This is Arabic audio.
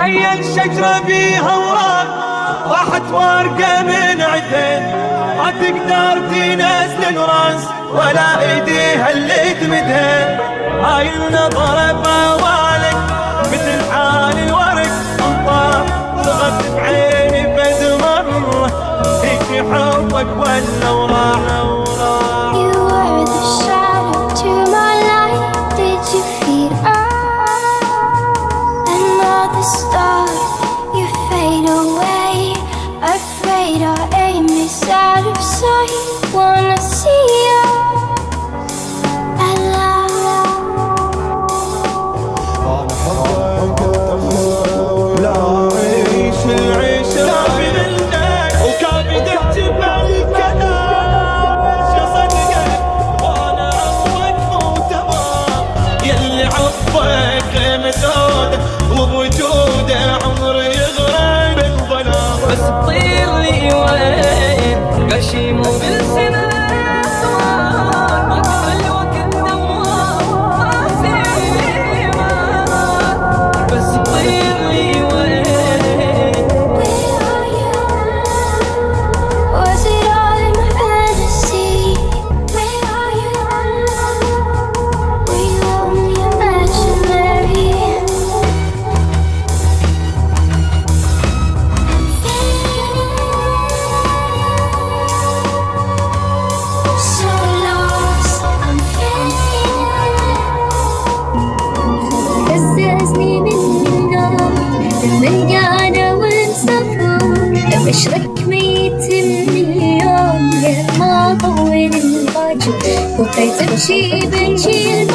تخيل شجرة بيها اوراق راحت وارقة من عدين، ما تقدر تنزل الراس ولا ايديها اللي تمدهن. هاي النظرة بوالك مثل حال الورق انطار، ضغط بعيني بد مرة هيك حبك ولا وراح. You were the shadow to my light. Did you feed another star? You fade away, afraid our aim is out of sight. Wanna see you وبوجوده عمري يغرق بالظلام. بس تطير لي وين غشيم وبالسنان، وقت الوقت دوام نسيما. بس تطير لي وين. Where are you? Was it all in my fantasy? Where are you? Were you only imaginary? So lost, I'm fading. هززني من النار لما رجعنا ونسافر، بشرك ميت من اليوم يا ما طول الفجر، وبقيت امشي بنشيل